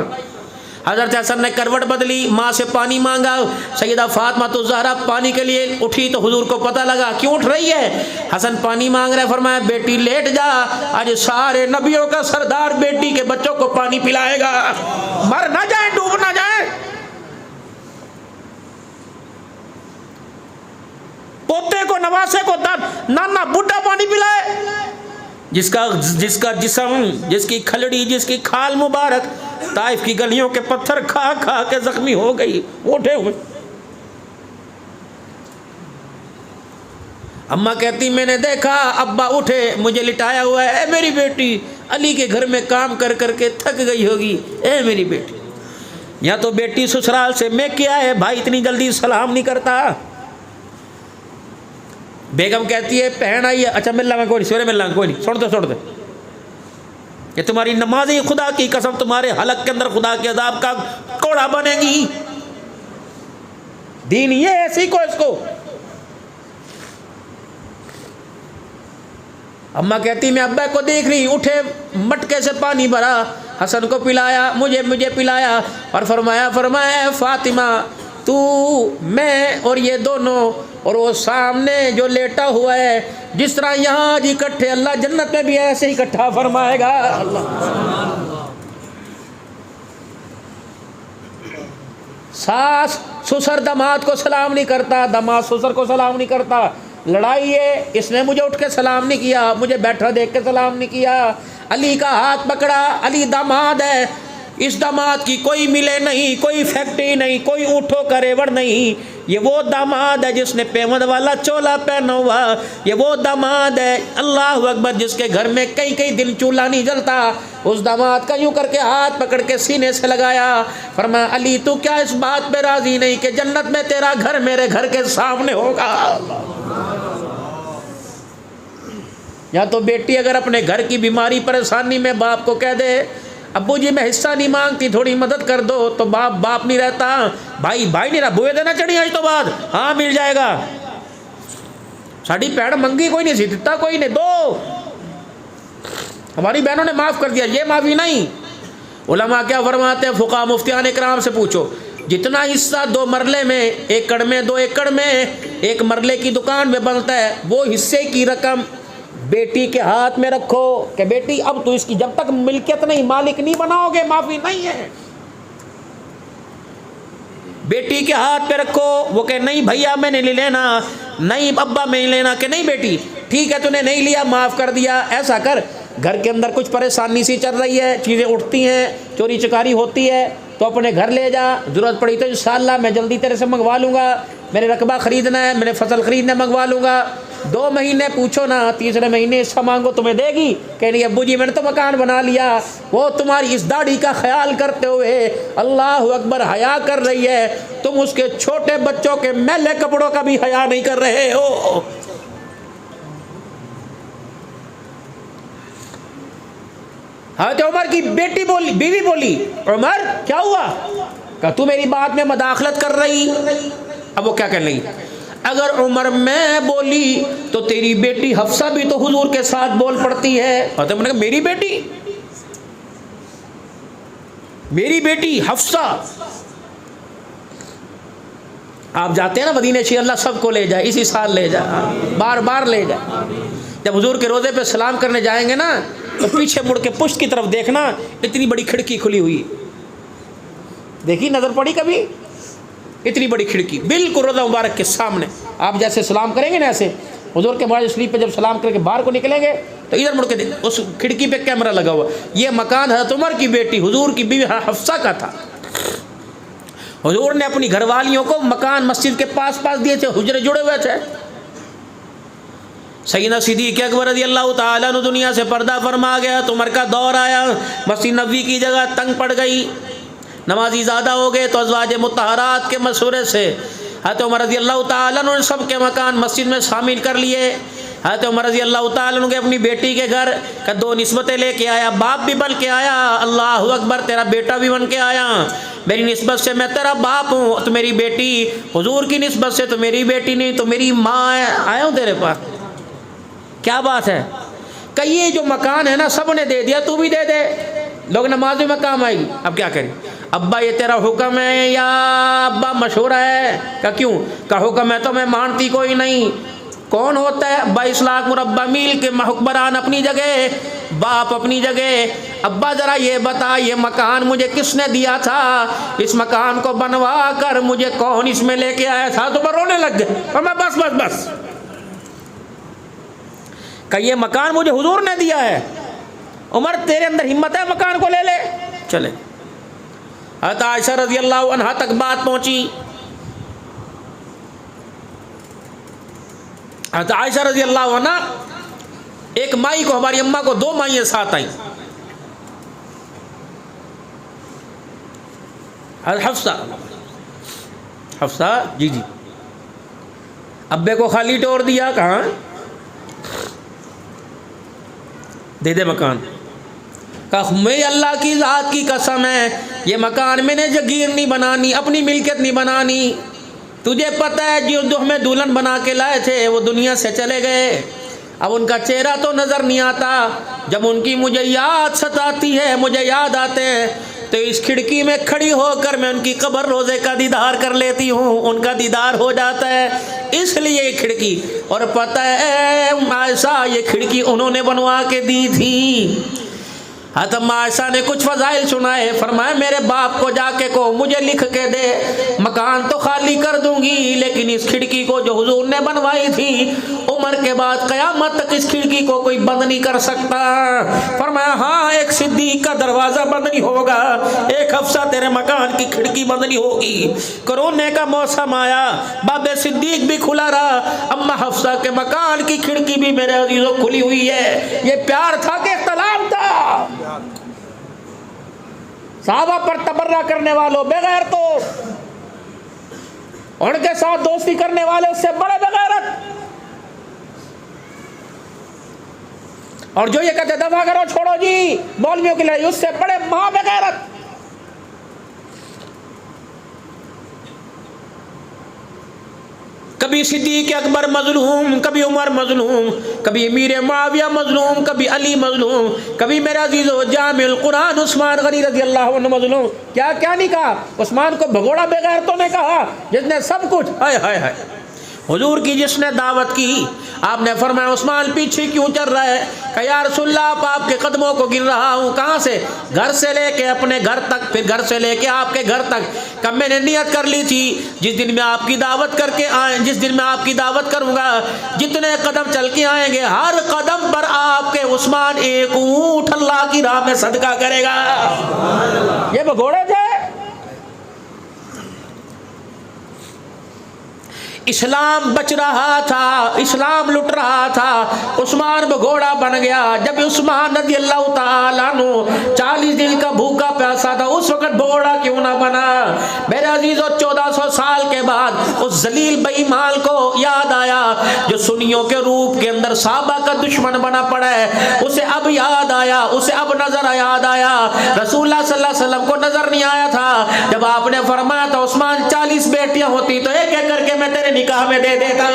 हज़रत हसन ने करवट बदली, माँ से पानी मांगा, सईदा फातिमा तो ज़हरा पानी के लिए उठी तो हुजूर को पता लगा क्यों उठ रही है। हसन पानी मांग रहे, फरमाया बेटी लेट जा, आज सारे नबियों का सरदार बेटी के बच्चों को पानी पिलाएगा, मर ना जाए, डूब ना जाए। पोते को, नवासे को नाना बुढ़ा पानी पिलाए, जिसका जिस्म, जिसकी खलड़ी, जिसकी खाल मुबारक ताइफ की गलियों के पत्थर खा खा के जख्मी हो गई, उठे हुए। अम्मा कहती मैंने देखा अब्बा उठे, मुझे लिटाया हुआ है, ए मेरी बेटी अली के घर में काम कर करके थक गई होगी, ए मेरी बेटी। या तो बेटी ससुराल से मैं क्या है भाई इतनी जल्दी सलाम नहीं करता। बेगम कहती है पहन आई है, अच्छा मिलना मैं कोई नहीं, सवेरे मिलना कोई नहीं, छोड़ दे। ये तुम्हारी नमाज ही खुदा की कसम तुम्हारे हलक के अंदर खुदा के अज़ाब का कोड़ा बनेगी। दीन ये है, सीखो इसको। अम्मा कहती मैं अब्बा को देख रही, उठे मटके से पानी भरा, हसन को पिलाया, मुझे पिलाया और फरमाया फातिमा तू, मैं और ये दोनों और वो सामने जो लेटा हुआ है, जिस तरह यहाँ आज इकट्ठे अल्लाह जन्नत में भी ऐसे इकट्ठा फरमाएगा। अल्लाह सास ससुर दामाद को सलाम नहीं करता, दामाद ससुर को सलाम नहीं करता। लड़ाई है, इसने मुझे उठ के सलाम नहीं किया, मुझे बैठा देख के सलाम नहीं किया। अली का हाथ पकड़ा, अली दामाद है, इस दामाद की कोई मिले नहीं, कोई फैक्ट्री नहीं, कोई ऊँटों का रेवड़ नहीं। ये वो दामाद है जिसने पेमद वाला चोला पहना हुआ, ये वो दामाद है अल्लाह अकबर जिसके घर में कई दिन चूल्हा नहीं जलता। उस दामाद का यूँ करके हाथ पकड़ के सीने से लगाया, फरमाया अली तू क्या इस बात पे राज़ी नहीं कि जन्नत में तेरा घर मेरे घर के सामने होगा। या तो बेटी अगर अपने घर की बीमारी परेशानी में बाप को कह दे अब्बू जी मैं हिस्सा नहीं मांगती, थोड़ी मदद कर दो, तो बाप नहीं रहता, भाई नहीं रहा, बुए देना चढ़ी आज तो बाद, हाँ मिल जाएगा, साड़ी पैड़ मंगी कोई नहीं सी, दिता कोई नहीं, दो। हमारी बहनों ने माफ़ कर दिया, ये माफ़ी नहीं। उलमा क्या फरमाते हैं, फुक़हा मुफ्तियान इकराम से पूछो, जितना हिस्सा 2 मरले में, एकड़ में, 2 एकड़ में 1 मरले की दुकान में बनता है, वो हिस्से की रकम बेटी के हाथ में रखो कि बेटी अब तो इसकी जब तक मिल्कियत नहीं, मालिक नहीं बनाओगे, माफ़ी नहीं है। बेटी के हाथ पे रखो, वो कहे नहीं भैया मैंने नहीं लेना, नहीं अब्बा मैं नहीं लेना, कि नहीं बेटी ठीक है तूने नहीं लिया माफ़ कर दिया। ऐसा कर, घर के अंदर कुछ परेशानी सी चल रही है, चीज़ें उठती हैं, चोरी चकारी होती है, तो अपने घर ले जा, ज़रूरत पड़ी तो इंशाअल्लाह मैं जल्दी तेरे से मंगवा लूँगा, मेरे रकबा ख़रीदना है, मैंने फसल ख़रीदना मंगवा लूँगा। 2 महीने पूछो ना, तीसरे महीने इसका मांगो तुम्हें देगी, कह रही अब्बू जी मैंने तो मकान बना लिया। वो तुम्हारी इस दाढ़ी का ख्याल करते हुए अल्लाह अकबर हया कर रही है, तुम उसके छोटे बच्चों के मैले कपड़ों का भी हया नहीं कर रहे हो। हज़रत उमर की बेटी बोली, बीवी बोली उमर क्या हुआ? कहा तू मेरी बात में मदाखलत कर रही। अब वो क्या कर रही, अगर उमर मैं बोली तो तेरी बेटी हफ्सा भी तो हुजूर के साथ बोल पड़ती है। और तो मैंने कहा मेरी बेटी हफ्सा। आप जाते हैं ना मदीने से, अल्लाह सबको ले जाए, इसी साल ले जाए, बार बार ले जाए। जब हुजूर के रोज़े पे सलाम करने जाएंगे ना तो पीछे मुड़ के पुश्त की तरफ देखना, इतनी बड़ी खिड़की खुली हुई, देखी नज़र पड़ी कभी? इतनी बड़ी खिड़की बिल्कुल रोज़ा मुबारक के सामने। आप जैसे सलाम करेंगे ना, ऐसे हुजूर के मौजूद शरीफ पे जब सलाम करके बाहर को निकलेंगे तो इधर मुड़ के उस खिड़की पे कैमरा लगा हुआ। ये मकान हज़रत उमर की बेटी हुजूर की बीवी हफ्सा का था। हुजूर ने अपनी घरवालियों को मकान मस्जिद के पास पास दिए थे, हुजरे जुड़े हुए थे। सैयदना सिद्दीक़ अकबर रज़ी अल्लाह ताला अन्हु दुनिया से पर्दा फरमा गया तो उमर का दौर आया, मस्जिद नबवी की जगह तंग पड़ गई, नमाजी ज़्यादा हो गए, तो अज़वाज मुत्तहरात के मशवरे से हज़रत उमर रज़ी अल्लाह ताला अन्हु ने सब के मकान मस्जिद में शामिल कर लिए। हज़रत उमर रज़ी अल्लाह ताला अन्हु के अपनी बेटी के घर का 2 निस्बतें लेके आया, बाप भी बन के आया, अल्लाह अकबर तेरा बेटा भी बन के आया। मेरी निस्बत से मैं तेरा बाप हूँ तो मेरी बेटी, हुजूर की निस्बत से तो मेरी बेटी नहीं तो मेरी माँ है, आया हूँ तेरे पास। क्या बात है? कई ये जो मकान है ना सब ने दे दिया, तू भी दे दे, लोग नमाज में काम आएगी। अब क्या करें? अब्बा ये तेरा हुक्म है या अब्बा मशहूर है? का क्यों? का हुक्म है तो मैं मानती कोई नहीं। कौन होता है? 22 लाख मुरब्बा मील के हुक्मरान अपनी जगह, बाप अपनी जगह। अब्बा ज़रा ये बता, ये मकान मुझे किसने दिया था? इस मकान को बनवा कर मुझे कौन इसमें लेके आया था? तो मैं रोने लग गए और मैं बस बस बस का ये मकान मुझे हुजूर ने दिया है। उमर तेरे अंदर हिम्मत है, मकान को ले ले। चले हज़रत आयशा रज़ी अल्लाह अन्हा तक बात पहुंची। हज़रत आयशा रज़ी अल्लाह अन्हा, एक माई को, हमारी अम्मा को 2 माइयाँ साथ आई। हफ्सा जी जी, अब्बे को खाली टोर दिया, कहाँ दे दे मकान। कहा मैं अल्लाह की ज़ात की कसम है, ये मकान मैंने जगीर नहीं बनानी, अपनी मिल्कियत नहीं बनानी। तुझे पता है जो हमें दुल्हन बना के लाए थे वो दुनिया से चले गए, अब उनका चेहरा तो नज़र नहीं आता। जब उनकी मुझे याद सताती है, मुझे याद आते हैं, तो इस खिड़की में खड़ी होकर मैं उनकी कब्र रोज़े का दीदार कर लेती हूँ, उनका दीदार हो जाता है, इसलिए खिड़की। और पता है आयशा, ये खिड़की उन्होंने बनवा के दी थी। हज़रत आयशा ने कुछ फ़ज़ाइल सुनाए, फरमाया मेरे बाप को जाके को मुझे लिख के दे, मकान तो खाली कर दूंगी लेकिन इस खिड़की को जो हुजूर ने बनवाई थी, उमर के बाद क़यामत तक इस खिड़की को कोई बंद नहीं कर सकता। फरमाया हाँ, एक सिद्दीक़ का दरवाज़ा बंद नहीं होगा, एक हफ्सा तेरे मकान की खिड़की बंद नहीं होगी। कोरोना का मौसम आया, बाबे सिद्दीक़ भी खुला रहा, अम्मा हफ्सा के मकान की खिड़की भी मेरे अज़ीज़ों खुली हुई है। ये प्यार था कि इख्तिलाफ था? साहबा पर तबर्रा करने वालों बगैर तो उनके साथ दोस्ती करने वाले उससे बड़े बगैरत, और जो ये कहते दफा करो छोड़ो जी मौलवियों की लड़ाई, उससे बड़े महा बगैरत। कभी सिद्दीक़ अकबर मज़लूम, कभी उमर मज़लूम, कभी अमीर मुआविया मज़लूम, कभी अली मज़लूम, कभी मेरा अज़ीज़ो जामिउल कुरान उस्मान गनी रज़ी अल्लाह अन्हु मज़लूम। क्या क्या नहीं कहा? उस्मान को भगोड़ा बगैर तो ने कहा जिसने सब कुछ, हाय हाय हाय, हुजूर की जिसने दावत की, आपने फरमाया उस्मान पीछे क्यों चल रहा है? कहा या रसूलल्लाह आपके कदमों को गिन रहा हूँ। कहाँ से? घर से लेके अपने घर तक, फिर घर से लेके आपके घर तक। कब मैंने नियत कर ली थी जिस दिन मैं आपकी दावत करके आए, जिस दिन मैं आपकी दावत करूँगा, जितने कदम चल के आएंगे हर कदम पर आपके उस्मान एक ऊँट अल्लाह की राह में सदका करेगा। ये भगोड़े थे। इस्लाम बच रहा था, इस्लाम लुट रहा था, उस्मान भगोड़ा बन गया। जब उस्मान रज़ी अल्लाह ताला अन्हु 40 दिन का भूखा प्यासा था, उस वक्त भगोड़ा क्यों ना बना? मेरे अजीजों 1400 साल के बाद उस जलील बेईमान को याद आया जो सुन्नियों के रूप के अंदर साहबा का दुश्मन बना पड़ा है। उसे अब याद आया, उसे अब नजर याद आया। रसूलुल्लाह सल्लल्लाहु अलैहि वसल्लम को नजर नहीं आया था जब आपने फरमाया था उस्मान 40 बेटियां होती तो एक एक करके मैं तेरे निकाह में दे देता।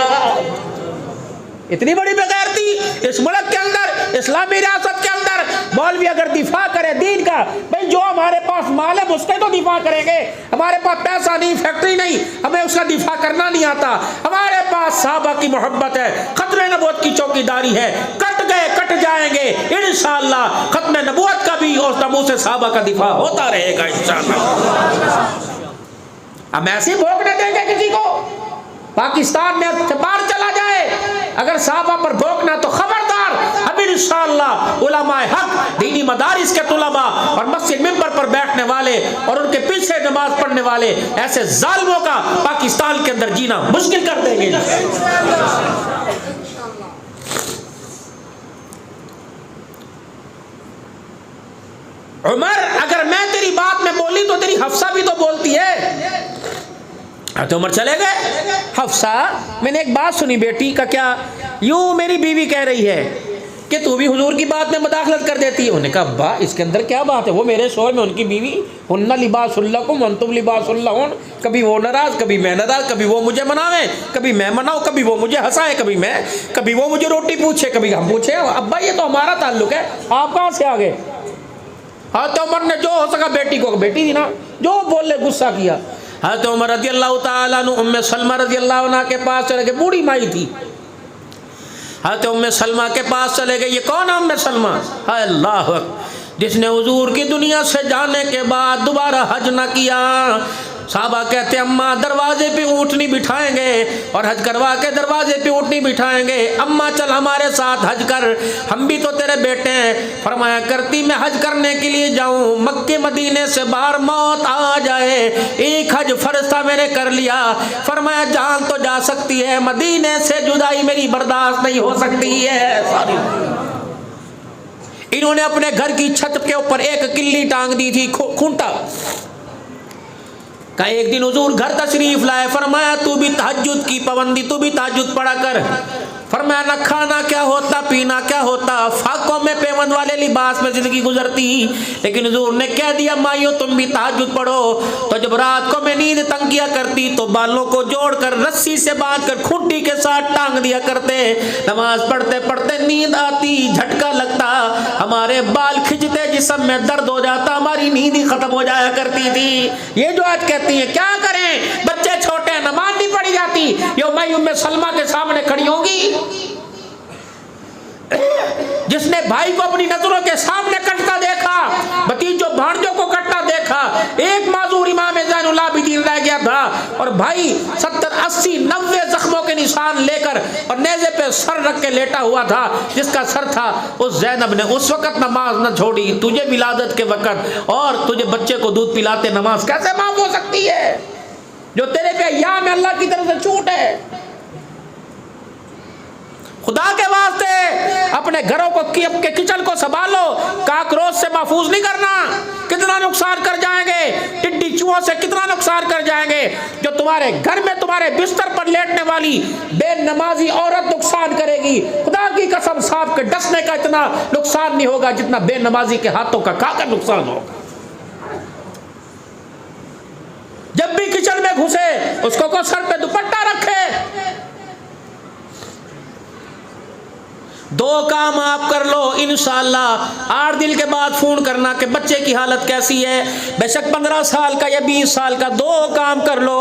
इतनी बड़ी बेगैरती इस मुल्क के अंदर, इस्लामी रियासत के अंदर। मौलवी अगर दिफा करे दीन का, भाई जो हमारे पास माल है उसके तो दिफा करेंगे। हमारे पास पैसा नहीं, फैक्ट्री नहीं, हमें उसका दिफा करना नहीं आता। हमारे पास साहबा की मोहब्बत है, खत्म नबूवत की चौकीदारी है। कट गए कट जाएंगे इंशाअल्लाह, खत्म नबूवत का भी और तमू से साहबा का दिफा होता रहेगा इंशाअल्लाह। हम ऐसे भोगने देंगे किसी को? पाकिस्तान में बाहर चला जाए, अगर साहबा पर भोंकना तो खबरदार। अब इंशाअल्लाह उलमाए हक, दीनी मदारिस के तुलबा और मस्जिद मिंबर पर बैठने वाले और उनके पीछे नमाज पढ़ने वाले ऐसे जालिमों का पाकिस्तान के अंदर जीना मुश्किल कर देंगे। उमर, अगर मैं तेरी बात में बोली तो तेरी हफ्सा भी तो बोलती है। तो उमर चले गए। हफ्सा, मैंने एक बात सुनी बेटी का। क्या? यूं मेरी बीवी कह रही है कि तू भी हुजूर की बात में मुदाखलत कर देती है। उन्होंने कहा अब्बा इसके अंदर क्या बात है? वो मेरे शोर में उनकी बीवी, हुन्ना लिबासुल्लकुम वअंतुम लिबासुल्लहुन। कभी वो नाराज, कभी मैं नाराज, कभी वो मुझे मनावे, कभी मैं मनाऊं, कभी वो मुझे हंसाए, कभी वो मुझे रोटी पूछे, कभी हम पूछे। अब्बा ये तो हमारा ताल्लुक है, आप कहाँ से आ गए? हाँ तो उमर ने जो हो सका बेटी को, बेटी थी ना, जो बोले गुस्सा किया। हाँ तो उमर रज़ी अल्लाह ताला अन्हु उम्मे सलमा रज़ी अल्लाह अन्हा के पास चले गए। बूढ़ी माई थी। हाँ तो उम्मे सलमा के पास चले गए। ये कौन है उम्मे सलमा? हाय अल्लाह, जिसने हुजूर की दुनिया से जाने के बाद दोबारा हज न किया। साहबा कहते अम्मा दरवाजे पे ऊँटनी बिठाएंगे और हज करवा के दरवाजे पे ऊँटनी बिठाएंगे। अम्मा चल हमारे साथ हज कर, हम भी तो तेरे बेटे हैं। फरमाया करती मैं हज करने के लिए जाऊं, मक्के मदीने से बाहर मौत आ जाए, एक हज फर्ज था मैंने कर लिया। फरमाया जान तो जा सकती है, मदीने से जुदाई मेरी बर्दाश्त नहीं हो सकती है। इन्होंने अपने घर की छत के ऊपर एक किल्ली टांग दी थी, खूंटा। का एक दिन हुजूर घर तशरीफ लाए। फरमाया तू भी तहज्जुद की पाबंदी, तू भी तहज्जुद पढ़ा कर। फरमाया न खाना क्या होता, पीना क्या होता, फाकों में पेवंद वाले लिबास में जिंदगी गुजरती। लेकिन हुजूर ने कह दिया माइयो तुम भी तहज्जुद पढ़ो। तो जब रात को मैं नींद तंग किया करती तो बालों को जोड़कर रस्सी से बांधकर खूंटी के साथ टांग दिया करते। नमाज पढ़ते पढ़ते नींद आती, झटका लगता, हमारे बाल खिंचते, जिस्म में दर्द हो जाता, हमारी नींद ही खत्म हो जाया करती थी। ये जो आज कहती है क्या करें, बच्चे छोटे, नमाज नहीं पढ़ी जाती, यो मैं उम्मे सलमा के सामने खड़ी होंगी जिसने भाई को अपनी नजरों के सामने कटता देखा, भतीजों भांजों को कटता देखा। एक माजूर इमाम ज़ैनुल आबिदीन रह गया था और भाई 70, 80, 90 जख्मों के निशान लेकर और नेज़े पे सर रख के लेटा हुआ था, जिसका सर था। उस ज़ैनब ने उस वक्त नमाज न छोड़ी। तुझे विलादत के वक्त और तुझे बच्चे को दूध पिलाते नमाज कैसे माफ हो सकती है? जो तेरे पे अय्याम में अल्लाह की तरफ से छूट है। खुदा के वास्ते अपने घरों को, अपने किचन को संभालो, काकरोच से महफूज नहीं करना। कितना नुकसान कर जाएंगे, टिड्डी चूहों से कितना नुकसान कर जाएंगे। जो तुम्हारे घर में तुम्हारे बिस्तर पर लेटने वाली बेनमाजी औरत नुकसान करेगी, खुदा की कसम सांप के डसने का इतना नुकसान नहीं होगा जितना बेनमाजी के हाथों का खाकर नुकसान होगा। जब भी किचन में घुसे उसको को सर पे दुपट्टा रखे। दो काम आप कर लो इंशाअल्लाह। 8 दिन के बाद फ़ोन करना कि बच्चे की हालत कैसी है। बेशक 15 साल का या 20 साल का, 2 काम कर लो।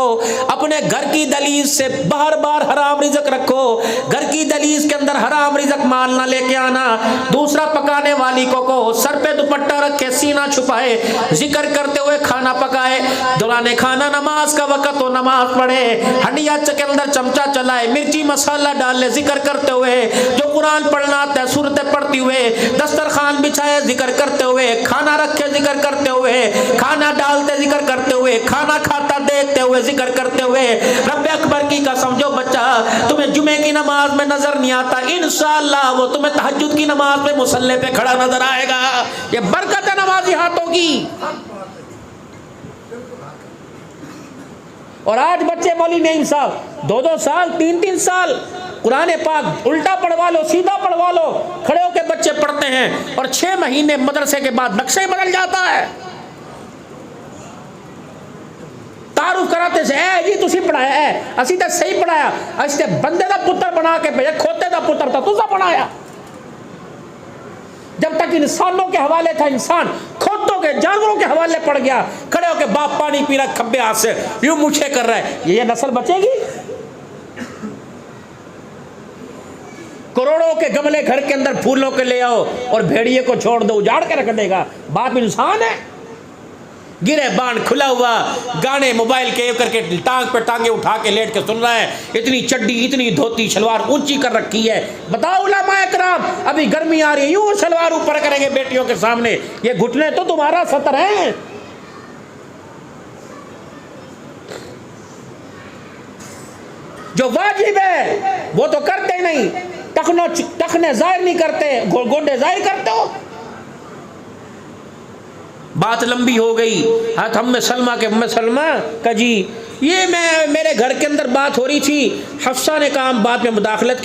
अपने घर की दलीज से बार बार हराम रिज़्क रखो। घर की दलीज के अंदर हराम रिज़्क माल ना लेके आना। दूसरा, पकाने वाली को सर पे दुपट्टा रखे, सीना छुपाए, जिक्र करते हुए खाना पकाए। दौरान खाना नमाज का वक़्त हो नमाज पढ़े। हंडिया के अंदर चमचा चलाए, मिर्ची मसाला डाल ले, जिक्र करते हुए। जो कुरान पढ़ना आता है सूरतें पढ़ती हुए, दस्तरखान बिछाए जिक्र करते हुए, खाना रखे जिक्र करते हुए, खाना डालते जिक्र करते हुए, खाना खाता देखते हुए जिक्र करते हुए। रब अकबर की कसम, जो बच्चा तुम्हें जुमे की नमाज में नजर नहीं आता, इंशाअल्लाह वो तुम्हें तहज्जुद की नमाज में मुसल्ले पे खड़ा नजर आएगा। ये बरकत है नमाजी हाथों की। और आज बच्चे मौलवी नईम साहब 2-2 साल 3-3 साल कुरान पाक उल्टा पढ़वा लो, सीधा पढ़वा लो, खड़े होकर बच्चे पढ़ते हैं और 6 महीने मदरसे के बाद नक्शे बदल जाता है। तारुफ कराते से ए जी तुसी पढ़ाया है, असी तो सही पढ़ाया, असते बंदे का पुत्र बना के भेजा, खोते का पुत्र था तुसा पढ़ाया। जब तक इंसानों के हवाले था इंसान, खोतों के जानवरों के हवाले पड़ गया, खड़े होकर बाप पानी पी रहा खब्बे हाथ से, यूं मुछे कर रहा है। ये नस्ल बचेगी? करोड़ों के गमले घर के अंदर फूलों के ले आओ और भेड़िए को छोड़ दो, उजाड़ के रख देगा। बाप इंसान है। गिरे बाण खुला हुआ, गाने मोबाइल के करके टांग पे टांगे उठा के लेट के सुन रहा है। इतनी चड्डी, इतनी धोती, शलवार ऊंची कर रखी है। बताओ उलमाए किराम, अभी गर्मी आ रही है, यूं शलवार ऊपर करेंगे बेटियों के सामने, ये घुटने तो तुम्हारा सतर है। जो वाजिब है वो तो करते नहीं, टखने जाहिर नहीं करते, गोंडे जाहिर करते हो। बात लंबी हो गई। हाथ हम में सलमा के सलमा का जी, ये मैं मेरे घर के अंदर बात हो रही थी, हफ्सा ने कहा बात में मुदाखलत की।